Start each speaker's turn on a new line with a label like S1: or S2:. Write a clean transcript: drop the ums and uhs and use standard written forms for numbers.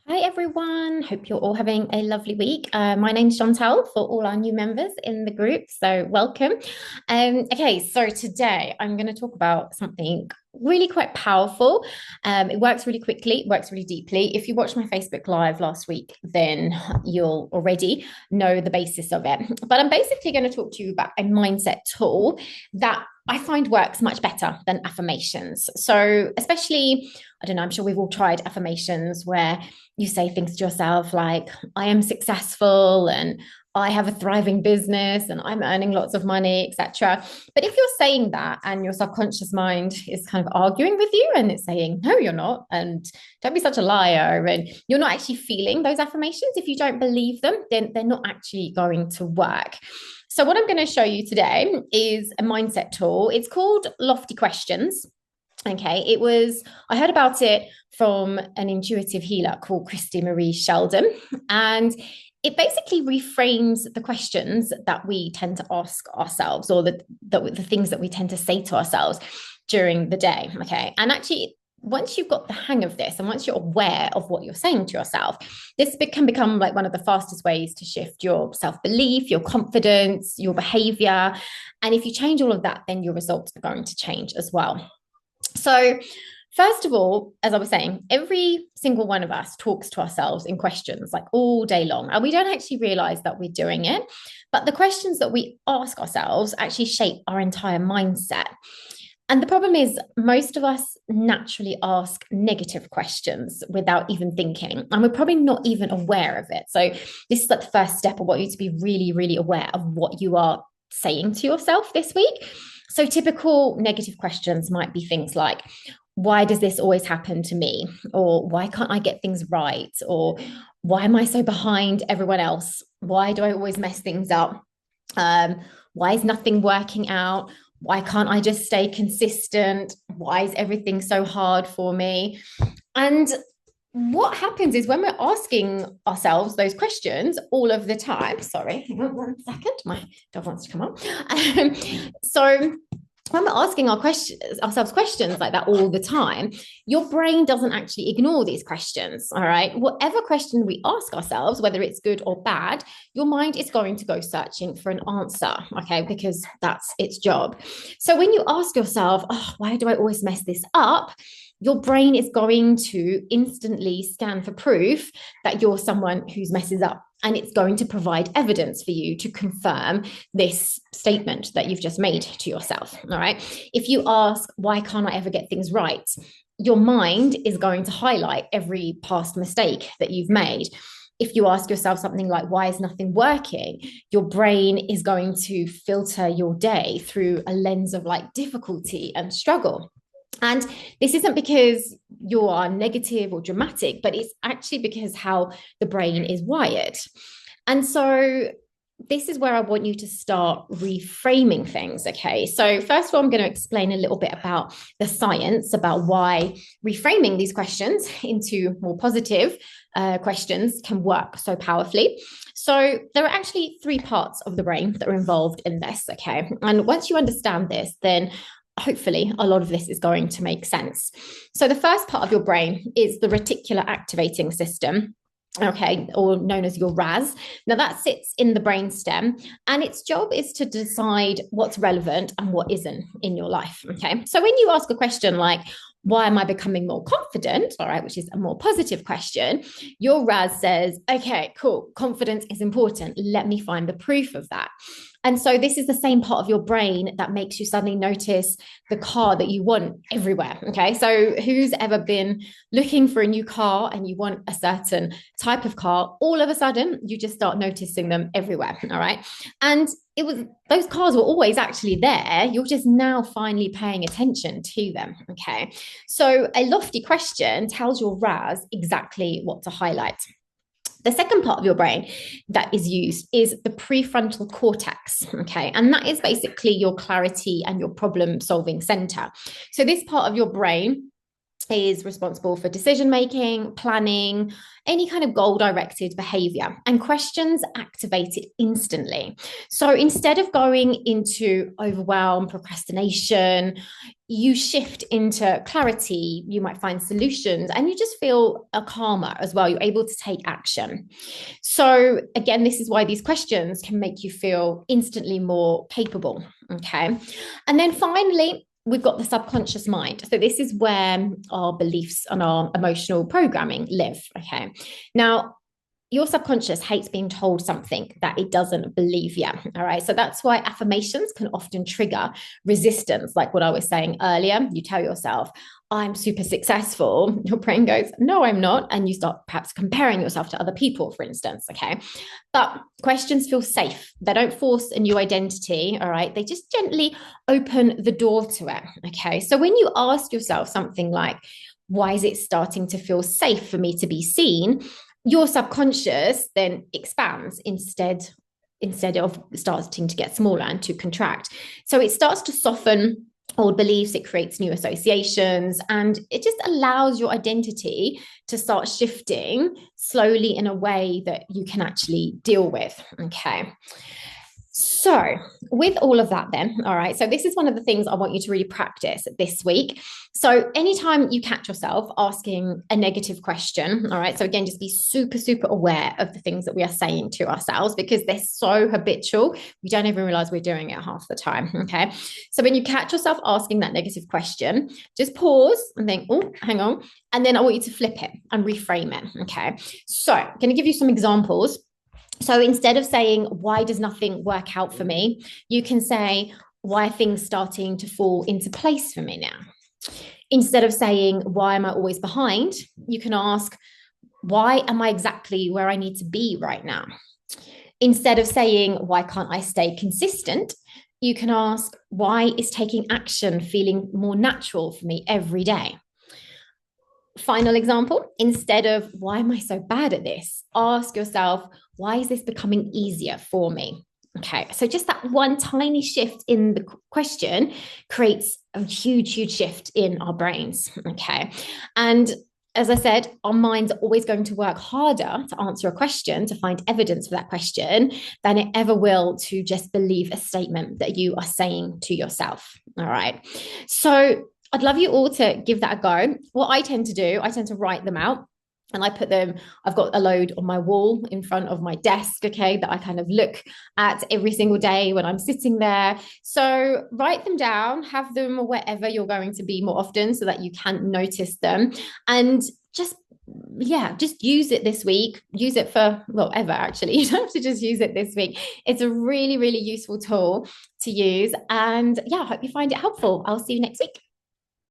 S1: Hi everyone, hope you're all having a lovely week. My name's Chantal for all our new members in the group, so welcome. Okay, so today I'm going to talk about something really quite powerful. It works really quickly, it works really deeply. If you watched my Facebook Live last week, then you'll already know the basis of it. But I'm basically going to talk to you about a mindset tool that I find works much better than affirmations. So, especially, I don't know, I'm sure we've all tried affirmations where you say things to yourself like, I am successful and I have a thriving business and I'm earning lots of money, etc. But if you're saying that and your subconscious mind is kind of arguing with you and it's saying, no, you're not, and don't be such a liar, and you're not actually feeling those affirmations, if you don't believe them, then they're not actually going to work. So, what I'm going to show you today is a mindset tool. It's called Lofty Questions. Okay, I heard about it from an intuitive healer called Christy Marie Sheldon. And it basically reframes the questions that we tend to ask ourselves, or the things that we tend to say to ourselves during the day. Okay. And actually, once you've got the hang of this and once you're aware of what you're saying to yourself, this can become like one of the fastest ways to shift your self-belief, your confidence, your behavior. And if you change all of that, then your results are going to change as well. So, first of all, as I was saying, every single one of us talks to ourselves in questions like all day long, and we don't actually realize that we're doing it. But the questions that we ask ourselves actually shape our entire mindset. And the problem is, most of us naturally ask negative questions without even thinking, and we're probably not even aware of it. So, this is like the first step. I want you to be really, really aware of what you are saying to yourself this week. So, typical negative questions might be things like, why does this always happen to me? Or why can't I get things right? Or why am I so behind everyone else? Why do I always mess things up? Why is nothing working out? Why can't I just stay consistent? Why is everything so hard for me? And what happens is when we're asking ourselves those questions all of the time, sorry, hang on 1 second, my dog wants to come up. So when we're asking ourselves questions like that all the time, your brain doesn't actually ignore these questions. All right. Whatever question we ask ourselves, whether it's good or bad, your mind is going to go searching for an answer. Okay. Because that's its job. So when you ask yourself, oh, why do I always mess this up? Your brain is going to instantly scan for proof that you're someone who's messes up. And it's going to provide evidence for you to confirm this statement that you've just made to yourself. All right. If you ask, why can't I ever get things right? Your mind is going to highlight every past mistake that you've made. If you ask yourself something like, why is nothing working? Your brain is going to filter your day through a lens of like difficulty and struggle. And this isn't because you are negative or dramatic, but it's actually because how the brain is wired. And so this is where I want you to start reframing things. Okay. So, first of all, I'm going to explain a little bit about the science about why reframing these questions into more positive questions can work so powerfully. So, there are actually three parts of the brain that are involved in this. Okay. And once you understand this, then hopefully a lot of this is going to make sense. So the first part of your brain is the reticular activating system. Okay, or known as your RAS. Now that sits in the brainstem, and its job is to decide what's relevant and what isn't in your life. Okay, so when you ask a question like, why am I becoming more confident? All right, which is a more positive question. Your RAS says, okay, cool, confidence is important. Let me find the proof of that. And so this is the same part of your brain that makes you suddenly notice the car that you want everywhere. Okay. So who's ever been looking for a new car and you want a certain type of car, all of a sudden you just start noticing them everywhere. All right. And those cars were always actually there. You're just now finally paying attention to them. Okay. So a lofty question tells your RAS exactly what to highlight. The second part of your brain that is used is the prefrontal cortex. Okay. And that is basically your clarity and your problem solving center. So, this part of your brain is responsible for decision making, planning, any kind of goal directed behavior, and questions activate it instantly. So instead of going into overwhelm, procrastination, you shift into clarity, you might find solutions, and you just feel a calmer as well. You're able to take action. So, again, this is why these questions can make you feel instantly more capable. Okay. And then finally, we've got the subconscious mind. So this is where our beliefs and our emotional programming live. Okay. Now, your subconscious hates being told something that it doesn't believe yet. All right. So that's why affirmations can often trigger resistance. Like what I was saying earlier, you tell yourself, I'm super successful. Your brain goes, no, I'm not. And you start perhaps comparing yourself to other people, for instance. Okay. But questions feel safe. They don't force a new identity. All right. They just gently open the door to it. Okay. So when you ask yourself something like, why is it starting to feel safe for me to be seen? Your subconscious then expands instead of starting to get smaller and to contract. So it starts to soften old beliefs, it creates new associations, and it just allows your identity to start shifting slowly in a way that you can actually deal with. Okay. So, with all of that, then, all right, so this is one of the things I want you to really practice this week. So, anytime you catch yourself asking a negative question, all right, so again, just be super, super aware of the things that we are saying to ourselves because they're so habitual. We don't even realize we're doing it half the time. Okay. So, when you catch yourself asking that negative question, just pause and think, oh, hang on. And then I want you to flip it and reframe it. Okay. So, I'm going to give you some examples. So instead of saying, why does nothing work out for me? You can say, why are things starting to fall into place for me now? Instead of saying, why am I always behind? You can ask, why am I exactly where I need to be right now? Instead of saying, why can't I stay consistent? You can ask, why is taking action feeling more natural for me every day? Final example, instead of why am I so bad at this? Ask yourself, why is this becoming easier for me? Okay, so just that one tiny shift in the question creates a huge, huge shift in our brains. Okay, and as I said, our minds are always going to work harder to answer a question, to find evidence for that question, than it ever will to just believe a statement that you are saying to yourself. All right, so I'd love you all to give that a go. What I tend to do, I tend to write them out and I put them, I've got a load on my wall in front of my desk, okay, that I kind of look at every single day when I'm sitting there. So write them down, have them wherever you're going to be more often so that you can notice them. And just use it this week. Use it for, well, ever actually. You don't have to just use it this week. It's a really, really useful tool to use. And yeah, I hope you find it helpful. I'll see you next week.